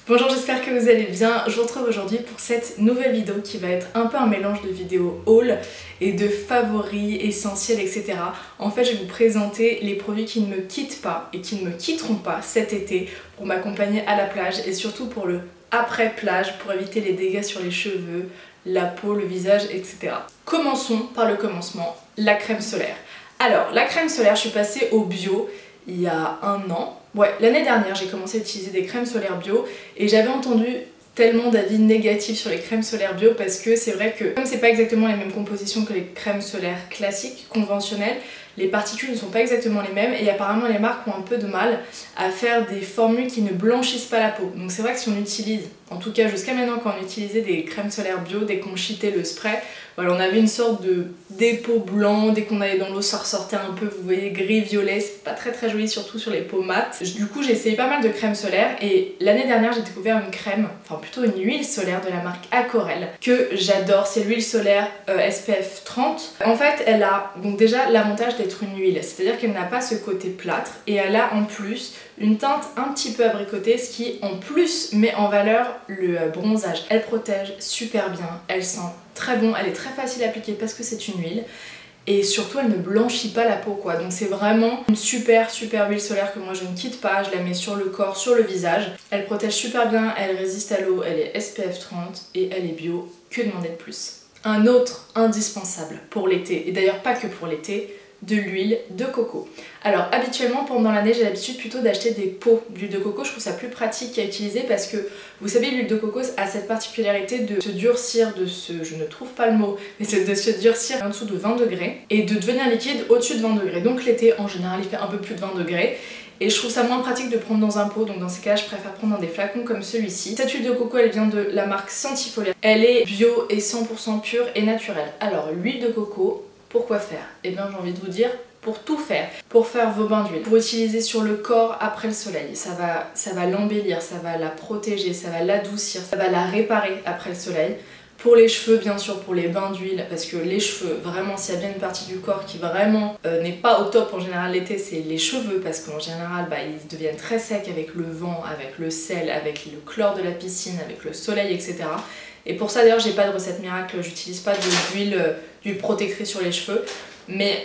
Bonjour, j'espère que vous allez bien. Je vous retrouve aujourd'hui pour cette nouvelle vidéo qui va être un peu un mélange de vidéos haul et de favoris essentiels, etc. En fait, je vais vous présenter les produits qui ne me quittent pas et qui ne me quitteront pas cet été pour m'accompagner à la plage et surtout pour le après-plage pour éviter les dégâts sur les cheveux, la peau, le visage, etc. Commençons par le commencement, la crème solaire. Alors, la crème solaire, je suis passée au bio il y a un an. Ouais, l'année dernière, j'ai commencé à utiliser des crèmes solaires bio et j'avais entendu tellement d'avis négatifs sur les crèmes solaires bio parce que c'est vrai que comme c'est pas exactement les mêmes compositions que les crèmes solaires classiques, conventionnelles, les particules ne sont pas exactement les mêmes et apparemment les marques ont un peu de mal à faire des formules qui ne blanchissent pas la peau. Donc c'est vrai que si on utilise, en tout cas jusqu'à maintenant quand on utilisait des crèmes solaires bio, dès qu'on cheatait le spray, voilà, on avait une sorte de dépôt blanc, dès qu'on allait dans l'eau ça ressortait un peu, vous voyez, gris-violet, c'est pas très joli surtout sur les peaux mates. Du coup j'ai essayé pas mal de crèmes solaires et l'année dernière j'ai découvert une crème, enfin plutôt une huile solaire de la marque Aquarelle que j'adore, c'est l'huile solaire SPF 30. En fait elle a donc déjà l'avantage d'être une huile, c'est-à-dire qu'elle n'a pas ce côté plâtre et elle a en plus une teinte un petit peu abricotée, ce qui en plus met en valeur le bronzage. Elle protège super bien, elle sent très bon, elle est très facile à appliquer parce que c'est une huile et surtout elle ne blanchit pas la peau quoi, donc c'est vraiment une super huile solaire que moi je ne quitte pas, je la mets sur le corps, sur le visage. Elle protège super bien, elle résiste à l'eau, elle est SPF 30 et elle est bio, que demander de plus. Un autre indispensable pour l'été, et d'ailleurs pas que pour l'été, de l'huile de coco. Alors habituellement pendant l'année j'ai l'habitude plutôt d'acheter des pots d'huile de coco, je trouve ça plus pratique à utiliser parce que vous savez l'huile de coco a cette particularité de se durcir, je ne trouve pas le mot, mais de se durcir en dessous de 20 degrés et de devenir liquide au-dessus de 20 degrés. Donc l'été en général il fait un peu plus de 20 degrés. Et je trouve ça moins pratique de prendre dans un pot, donc dans ces cas je préfère prendre dans des flacons comme celui-ci. Cette huile de coco elle vient de la marque Santifolia. Elle est bio et 100% pure et naturelle. Alors l'huile de coco, pourquoi faire? Eh bien j'ai envie de vous dire pour tout faire. Pour faire vos bains d'huile, pour utiliser sur le corps après le soleil, ça va l'embellir, ça va la protéger, ça va l'adoucir, ça va la réparer après le soleil. Pour les cheveux bien sûr, pour les bains d'huile, parce que les cheveux, vraiment s'il y a bien une partie du corps qui vraiment n'est pas au top en général l'été, c'est les cheveux, parce qu'en général ils deviennent très secs avec le vent, avec le sel, avec le chlore de la piscine, avec le soleil, etc. Et pour ça d'ailleurs j'ai pas de recette miracle, j'utilise pas d'huile protectrice sur les cheveux. Mais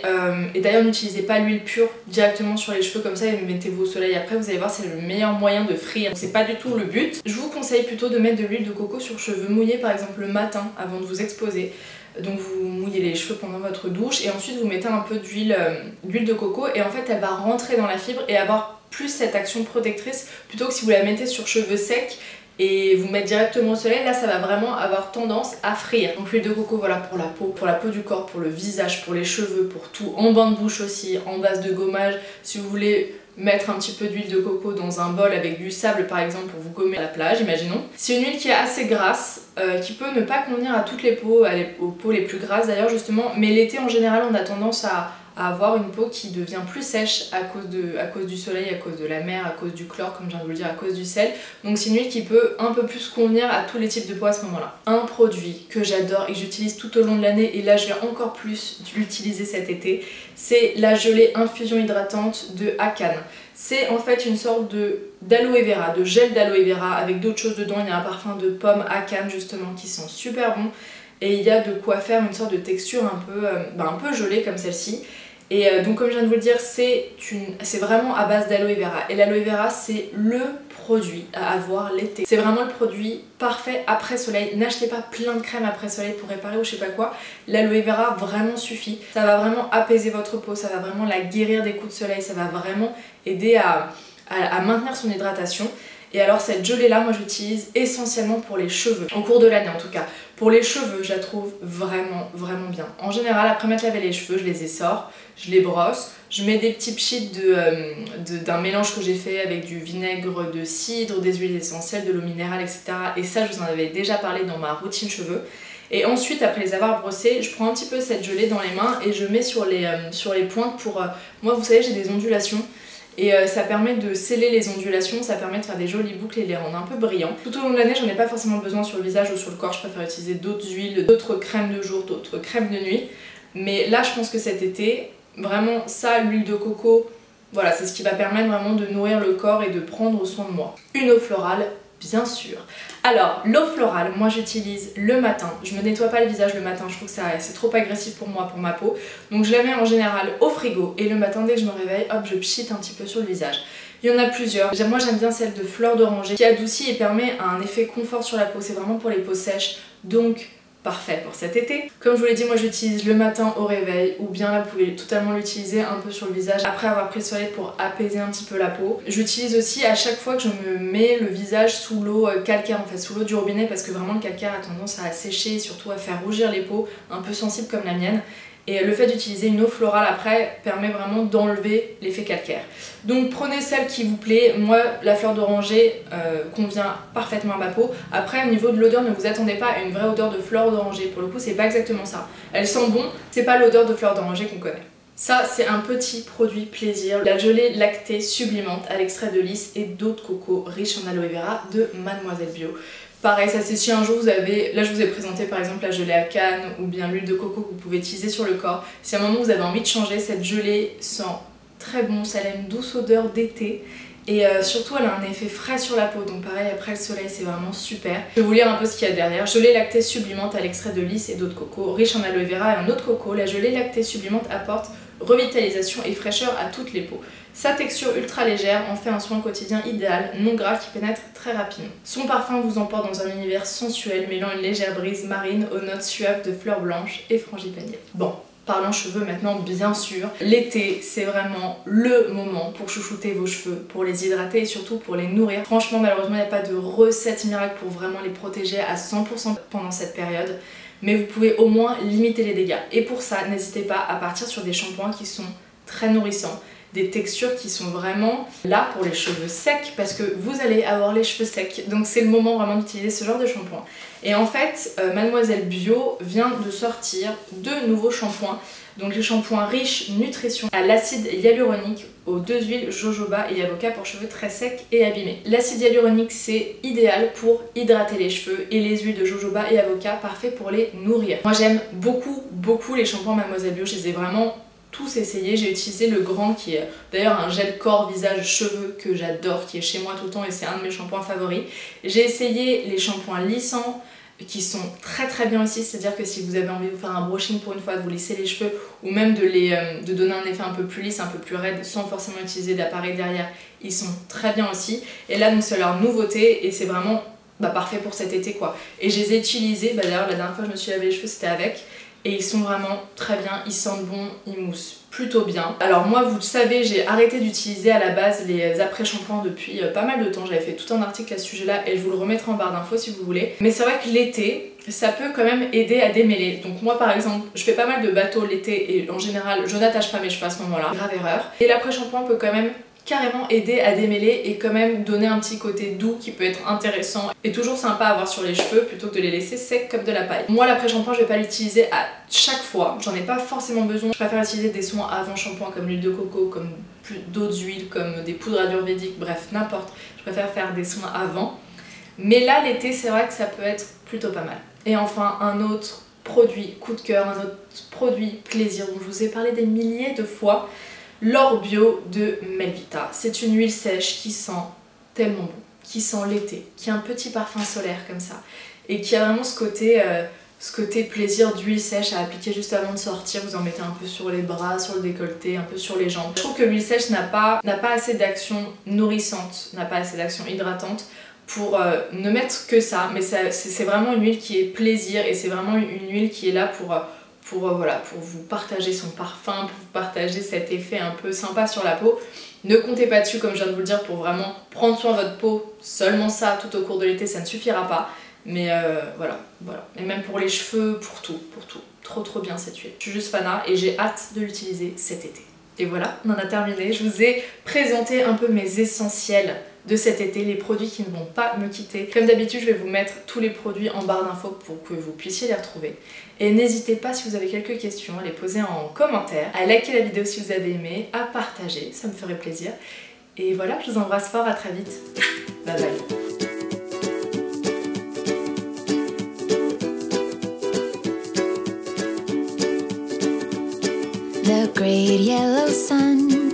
et d'ailleurs n'utilisez pas l'huile pure directement sur les cheveux comme ça et mettez-vous au soleil après, vous allez voir c'est le meilleur moyen de frire. C'est pas du tout le but. Je vous conseille plutôt de mettre de l'huile de coco sur cheveux mouillés par exemple le matin avant de vous exposer. Donc vous mouillez les cheveux pendant votre douche et ensuite vous mettez un peu d'huile de coco et en fait elle va rentrer dans la fibre et avoir plus cette action protectrice plutôt que si vous la mettez sur cheveux secs et vous mettre directement au soleil, là ça va vraiment avoir tendance à frire. Donc l'huile de coco voilà pour la peau du corps, pour le visage, pour les cheveux, pour tout, en bain de bouche aussi, en base de gommage. Si vous voulez mettre un petit peu d'huile de coco dans un bol avec du sable par exemple pour vous gommer à la plage, imaginons. C'est une huile qui est assez grasse, qui peut ne pas convenir à toutes les peaux, aux peaux les plus grasses d'ailleurs justement, mais l'été en général on a tendance à avoir une peau qui devient plus sèche à cause du soleil, à cause de la mer, à cause du chlore comme je viens de vous le dire, à cause du sel. Donc c'est une huile qui peut un peu plus convenir à tous les types de peau à ce moment-là. Un produit que j'adore et que j'utilise tout au long de l'année et là je vais encore plus l'utiliser cet été, c'est la gelée infusion hydratante de Akan. C'est en fait une sorte d'aloe vera, de gel d'aloe vera avec d'autres choses dedans. Il y a un parfum de pomme Akan justement qui sent super bon. Et il y a de quoi faire une sorte de texture un peu gelée comme celle-ci. Et donc comme je viens de vous le dire, c'est vraiment à base d'aloe vera. Et l'aloe vera c'est le produit à avoir l'été. C'est vraiment le produit parfait après soleil. N'achetez pas plein de crème après soleil pour réparer ou je sais pas quoi. L'aloe vera vraiment suffit. Ça va vraiment apaiser votre peau, ça va vraiment la guérir des coups de soleil, ça va vraiment aider à maintenir son hydratation. Et alors cette gelée là moi j'utilise essentiellement pour les cheveux, au cours de l'année en tout cas. Pour les cheveux je la trouve vraiment bien. En général après m'être lavé les cheveux je les essore, je les brosse, je mets des petits pchits d'un mélange que j'ai fait avec du vinaigre de cidre, des huiles essentielles, de l'eau minérale etc. Et ça je vous en avais déjà parlé dans ma routine cheveux. Et ensuite après les avoir brossés, je prends un petit peu cette gelée dans les mains et je mets sur les pointes pour... moi vous savez j'ai des ondulations. Et ça permet de sceller les ondulations, ça permet de faire des jolies boucles et les rendre un peu brillants. Tout au long de l'année, j'en ai pas forcément besoin sur le visage ou sur le corps, je préfère utiliser d'autres huiles, d'autres crèmes de jour, d'autres crèmes de nuit. Mais là, je pense que cet été, vraiment ça, l'huile de coco, voilà, c'est ce qui va permettre vraiment de nourrir le corps et de prendre soin de moi. Une eau florale bien sûr. Alors, l'eau florale, moi j'utilise le matin. Je me nettoie pas le visage le matin, je trouve que c'est trop agressif pour moi, pour ma peau. Donc je la mets en général au frigo et le matin dès que je me réveille, hop, je pchite un petit peu sur le visage. Il y en a plusieurs. Moi j'aime bien celle de fleur d'oranger qui adoucit et permet un effet confort sur la peau. C'est vraiment pour les peaux sèches, donc parfait pour cet été. Comme je vous l'ai dit, moi j'utilise le matin au réveil, ou bien là vous pouvez totalement l'utiliser un peu sur le visage après avoir pris le soleil pour apaiser un petit peu la peau. J'utilise aussi à chaque fois que je me mets le visage sous l'eau calcaire, en fait sous l'eau du robinet, parce que vraiment le calcaire a tendance à sécher et surtout à faire rougir les peaux un peu sensibles comme la mienne. Et le fait d'utiliser une eau florale après permet vraiment d'enlever l'effet calcaire. Donc prenez celle qui vous plaît. Moi, la fleur d'oranger convient parfaitement à ma peau. Après, au niveau de l'odeur, ne vous attendez pas à une vraie odeur de fleur d'oranger. Pour le coup, c'est pas exactement ça. Elle sent bon, c'est pas l'odeur de fleur d'oranger qu'on connaît. Ça, c'est un petit produit plaisir. La gelée lactée sublimante à l'extrait de lys et d'eau de coco riche en aloe vera de Mademoiselle Bio. Pareil, ça c'est si un jour vous avez, là je vous ai présenté par exemple la gelée à canne ou bien l'huile de coco que vous pouvez utiliser sur le corps. Si à un moment vous avez envie de changer, cette gelée sent très bon, ça a une douce odeur d'été. Et surtout elle a un effet frais sur la peau, donc pareil après le soleil c'est vraiment super. Je vais vous lire un peu ce qu'il y a derrière. Gelée lactée sublimante à l'extrait de lys et d'eau de coco, riche en aloe vera et en eau de coco, la gelée lactée sublimante apporte revitalisation et fraîcheur à toutes les peaux. Sa texture ultra légère en fait un soin quotidien idéal, non gras qui pénètre très rapidement. Son parfum vous emporte dans un univers sensuel mêlant une légère brise marine aux notes suaves de fleurs blanches et frangipanier. Bon, parlons cheveux maintenant bien sûr. L'été c'est vraiment le moment pour chouchouter vos cheveux, pour les hydrater et surtout pour les nourrir. Franchement malheureusement il n'y a pas de recette miracle pour vraiment les protéger à 100% pendant cette période. Mais vous pouvez au moins limiter les dégâts. Et pour ça, n'hésitez pas à partir sur des shampoings qui sont très nourrissants, des textures qui sont vraiment là pour les cheveux secs, parce que vous allez avoir les cheveux secs, donc c'est le moment vraiment d'utiliser ce genre de shampoing. Et en fait, Mademoiselle Bio vient de sortir deux nouveaux shampoings. Donc les shampoings riches nutrition à l'acide hyaluronique, aux deux huiles jojoba et avocat pour cheveux très secs et abîmés. L'acide hyaluronique c'est idéal pour hydrater les cheveux et les huiles de jojoba et avocat parfait pour les nourrir. Moi j'aime beaucoup les shampoings Mademoiselle Bio, je les ai vraiment tous essayés. J'ai utilisé le grand qui est d'ailleurs un gel corps, visage, cheveux que j'adore, qui est chez moi tout le temps et c'est un de mes shampoings favoris. J'ai essayé les shampoings lissants qui sont très bien aussi, c'est à dire que si vous avez envie de vous faire un brushing pour une fois, de vous lisser les cheveux ou même de donner un effet un peu plus lisse, un peu plus raide sans forcément utiliser d'appareil derrière, ils sont très bien aussi. Et là donc c'est leur nouveauté et c'est vraiment parfait pour cet été quoi. Et je les ai utilisés, d'ailleurs la dernière fois que je me suis lavé les cheveux c'était avec, et ils sont vraiment très bien, ils sentent bon, ils moussent plutôt bien. Alors moi vous le savez, j'ai arrêté d'utiliser à la base les après-shampoings depuis pas mal de temps, j'avais fait tout un article à ce sujet là et je vous le remettrai en barre d'infos si vous voulez. Mais c'est vrai que l'été, ça peut quand même aider à démêler. Donc moi par exemple, je fais pas mal de bateaux l'été et en général je n'attache pas mes cheveux à ce moment là, grave erreur. Et l'après-shampoing peut quand même carrément aider à démêler et quand même donner un petit côté doux qui peut être intéressant et toujours sympa à avoir sur les cheveux plutôt que de les laisser secs comme de la paille. Moi l'après-shampoing je vais pas l'utiliser à chaque fois, j'en ai pas forcément besoin. Je préfère utiliser des soins avant shampoing comme l'huile de coco, comme d'autres huiles, comme des poudres ayurvédiques, bref n'importe. Je préfère faire des soins avant. Mais là l'été c'est vrai que ça peut être plutôt pas mal. Et enfin un autre produit coup de cœur, un autre produit plaisir dont je vous ai parlé des milliers de fois, l'Or Bio de Melvita. C'est une huile sèche qui sent tellement bon, qui sent l'été, qui a un petit parfum solaire comme ça et qui a vraiment ce côté plaisir d'huile sèche à appliquer juste avant de sortir. Vous en mettez un peu sur les bras, sur le décolleté, un peu sur les jambes. Je trouve que l'huile sèche n'a pas assez d'action nourrissante, n'a pas assez d'action hydratante pour ne mettre que ça, mais c'est vraiment une huile qui est plaisir et c'est vraiment une huile qui est là pour vous partager son parfum, pour vous partager cet effet un peu sympa sur la peau. Ne comptez pas dessus comme je viens de vous le dire pour vraiment prendre soin de votre peau, seulement ça tout au cours de l'été ça ne suffira pas. Mais voilà. Et même pour les cheveux, pour tout. Trop bien cette huile. Je suis juste fanat et j'ai hâte de l'utiliser cet été. Et voilà, on en a terminé. Je vous ai présenté un peu mes essentiels de cet été, les produits qui ne vont pas me quitter. Comme d'habitude, je vais vous mettre tous les produits en barre d'infos pour que vous puissiez les retrouver. Et n'hésitez pas, si vous avez quelques questions, à les poser en commentaire, à liker la vidéo si vous avez aimé, à partager, ça me ferait plaisir. Et voilà, je vous embrasse fort, à très vite. Bye bye. The great yellow sun